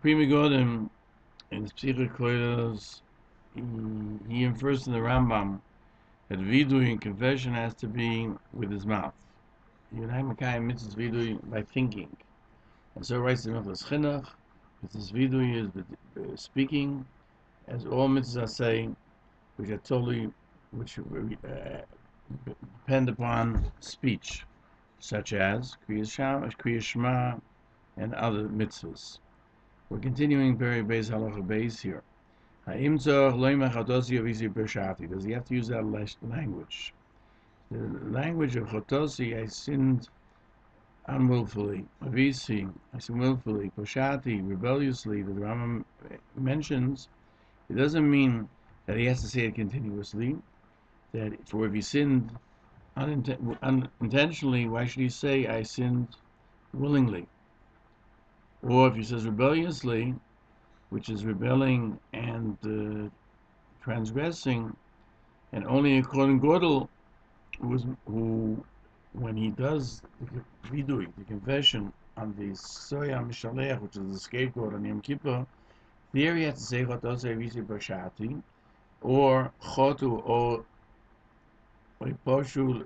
Prima Godim in his Psychokoidos, he infers in the Rambam that vidui in confession has to be with his mouth. Yunai Makai mitzvahs vidui by thinking. And so writes the Hilchos Chinuch, mitzvahs vidui is speaking, as all mitzvahs say, which are totally, which depend upon speech, such as Kriya Shema, and other mitzvahs. We're continuing very base halacha base here. Does he have to use that language? The language of chotosi, I sinned unwillfully, avisi, I sinned willfully, poshati, rebelliously, that the Rambam mentions, it doesn't mean that he has to say it continuously, that for if he sinned unintentionally, why should he say, I sinned willingly? Or if he says rebelliously, which is rebelling and transgressing, and only according to Godel, who, when he does the vidui, the confession on the Soya Mishalech, which is the scapegoat on Yom Kippur, there he has to say Chotose Visi Bashati, or Chotu, or Poshul,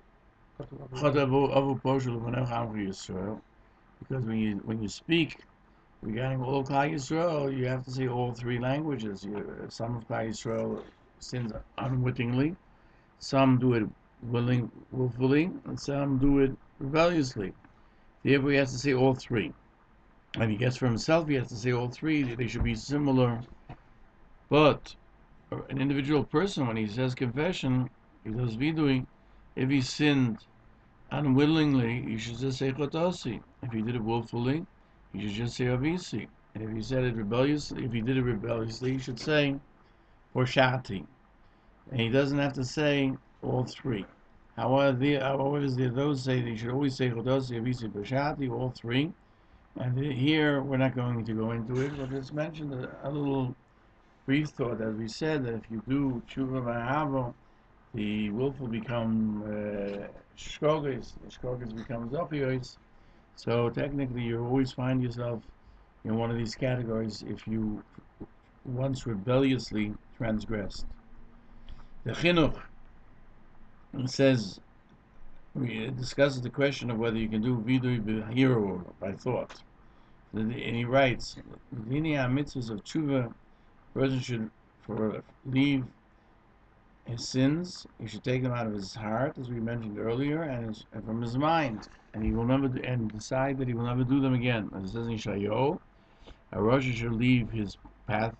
Chotavu Avu Poshul Manach Amri Yisrael, because when you speak regarding all Klal Yisrael, you have to say all three languages. Some of Klal Yisrael sins unwittingly, some do it willfully, and some do it rebelliously. Therefore, he has to say all three. And he gets for himself, he has to say all three. They should be similar. But an individual person, when he says confession, he does vidui. If he sinned unwillingly, he should just say chotosi. If he did it willfully, he should just say avisi. And if he said it rebelliously, if he did it rebelliously, he should say porshati. And he doesn't have to say all three. However, those say that you should always say chotosi, avisi, porshati, all three. And here we're not going to go into it, but it's mentioned a little brief thought, as we said, that if you do tshuva v'ahava, the willful become shkogas, the shkogas becomes opioids. So technically, you always find yourself in one of these categories if you once rebelliously transgressed. The chinuch says, we discusses the question of whether you can do vidui b'hiro, by thought. And he writes, the mitzvahs of tshuva, person should leave his sins, he should take them out of his heart, as we mentioned earlier, and from his mind, and he will never and decide that he will never do them again. As it says in Shayo, a Rosh should leave his path,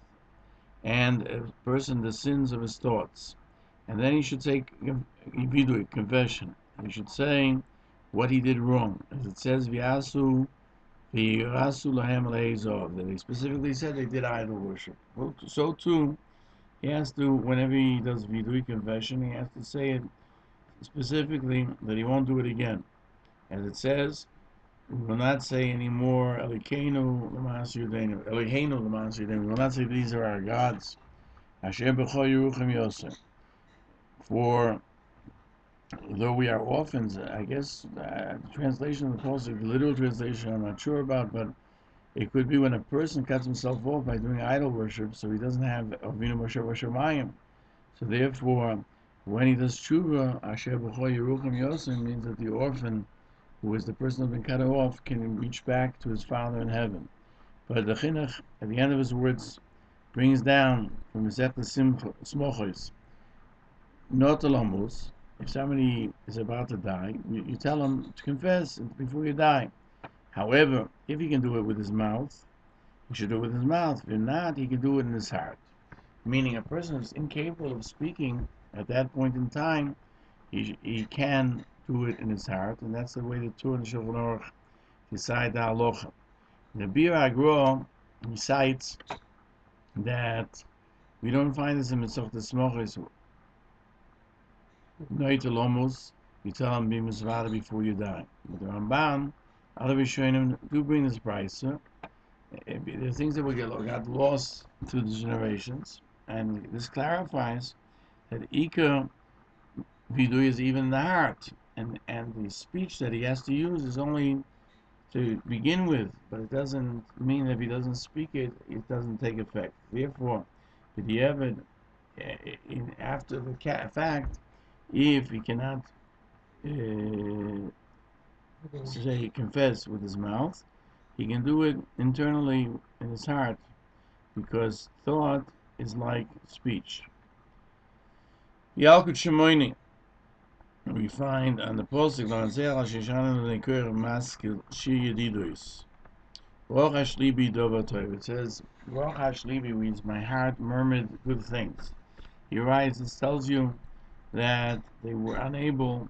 and a person the sins of his thoughts, and then he should take vidui, confession. He should say what he did wrong, as it says V'yasu lahem le'ezov, that he specifically said they did idol worship. Well, so too, he has to, whenever he does vidui confession, he has to say it specifically that he won't do it again. As it says, we will not say anymore Elokeinu l'mas Yudeinu, Eloheinu l'mas Yudeinu. We will not say these are our gods. Asher b'chol Yeruchim Yosef. For though we are orphans, I guess the translation of the pasuk, the literal translation, I'm not sure about, but it could be when a person cuts himself off by doing idol worship, so he doesn't have Avinu Moshe V'Shamayim. So therefore, when he does tshuva, Asher b'chol Yeruchim Yosef means that the orphan, who is the person who has been cut off, can reach back to his Father in heaven. But the chinuch, at the end of his words, brings down from Mesech Smochos, not alamus. If somebody is about to die, you tell him to confess before you die. However, if he can do it with his mouth, he should do it with his mouth. If not, he can do it in his heart. Meaning, a person who's incapable of speaking at that point in time, he can do it in his heart, and that's the way the Torah and the Shulchan Aruch decide the halacha. The Bir Agro recites that we don't find this in Mitzvot Smochos. Noitalomus, you tell him be misvada before you die. But the Rambam, other Rishonim do bring this price. There are things that will got lost through the generations, and this clarifies that Ika Vidui is even in the heart, and the speech that he has to use is only to begin with, but it doesn't mean that if he doesn't speak it, it doesn't take effect. Therefore, the Evid, after the fact, if he cannot say confess with his mouth, he can do it internally in his heart, because thought is like speech. Yalkut Shemoini, we find on the posting on Zera Shishana Nekur Maskil Shi Yedidois. Roch Hashlibi Dover Tov. It says, Roch Hashlibi means my heart murmured good things. He writes, this tells you that they were unable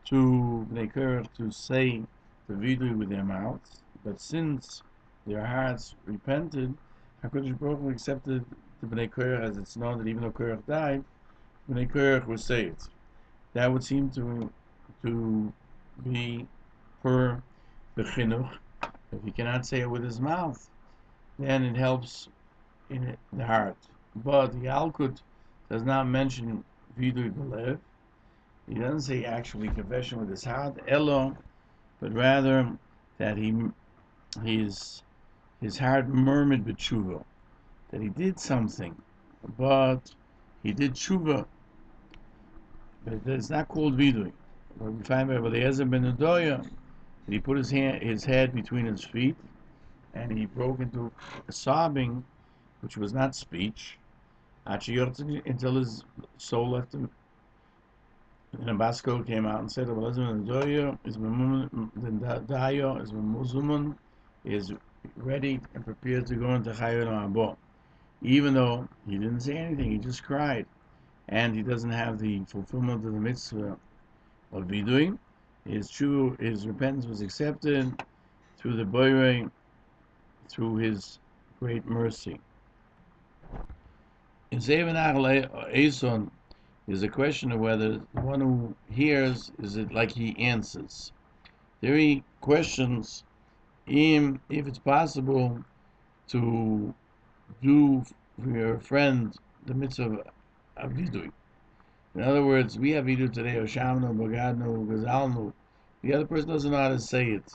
to say the vidui with their mouths, but since their hearts repented, HaKadosh Baruch Hu accepted the Bnei Korach, as it's known that even though Korach died, Bnei Korach was saved. That would seem to be per the chinuch. If he cannot say it with his mouth, then it helps in the heart. But the Alkut does not mention vidui belev. He doesn't say actually confession with his heart, elo, but rather that his heart murmured b'tshuva, that he did something, but he did tshuva, but it's not called vidui. But we find by Eliezer ben Adoya that he put his head between his feet, and he broke into sobbing, which was not speech, until his soul left him. And a Basco came out and said, is ready and prepared to go into Chayon Abo. Even though he didn't say anything, he just cried. And he doesn't have the fulfillment of the mitzvah of Vidui. His repentance was accepted through the Boirei, through his great mercy. In Seven Eson, there's a question of whether the one who hears, is it like he answers? There he questions him if it's possible to do for your friend the mitzvah of vidui. In other words, we have vidui today, Oshamnu, Bagadnu, Gazalnu. The other person doesn't know how to say it,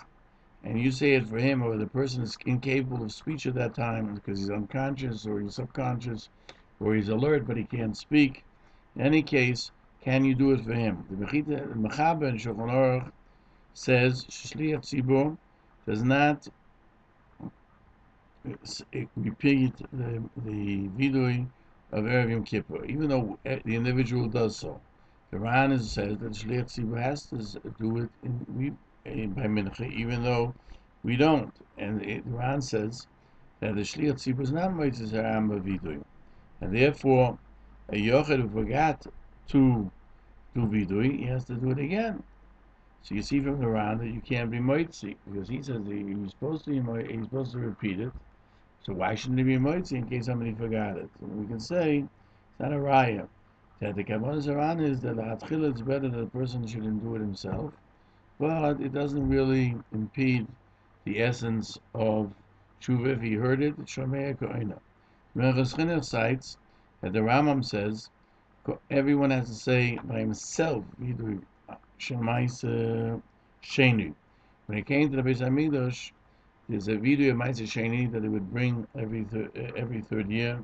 and you say it for him, or the person is incapable of speech at that time because he's unconscious or he's subconscious or he's alert but he can't speak. In any case, can you do it for him? The Mechaber in Shulchan Aruch says Shliach Tzibur does not repeat the vidui of Erev Yom Kippur, even though the individual does so. The Ran says that Shliach Tzibur has to do it by Mincha, even though we don't. And the Ran says that the Shliach Tzibur is not Moitzes Haram vidui, and therefore a Yochid who forgot to do vidui, he has to do it again. So you see from the Ran that you can't be moitzi, because he says he's supposed to repeat it. So why shouldn't he be moitzi in case somebody forgot it? And we can say it's not a raya that the Kabbalah Ran is that it's better that a person shouldn't do it himself, but it doesn't really impede the essence of tshuva. If he heard it, it's shomei koina. Menachos Chinuch cites that the Rambam says everyone has to say by himself, vidui Shemaisa Sheni. When it came to the Beis Hamikdash, there's a video of Maisa Sheni that they would bring every third year,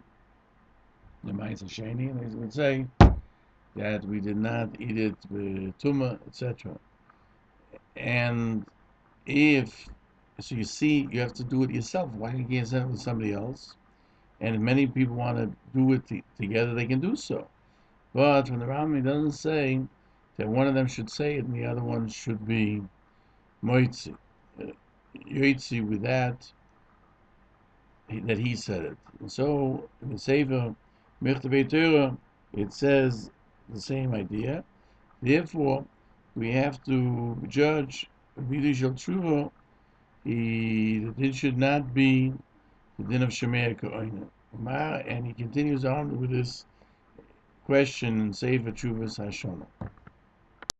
the Maisa Sheni, and they would say that we did not eat it with Tuma, etc. And so you see, you have to do it yourself. Why you can't send it with somebody else? And if many people want to do it together, they can do so. But from the Rambam, it doesn't say that one of them should say it and the other one should be moitzi, yoitzi with that he said it. And so in the Sefer Mechtavei Torah, it says the same idea. Therefore, we have to judge Peirush HaTshuva. It should not be the din of Shemei Koina. And he continues on with this question in Sefer Tshuvas Hashonah.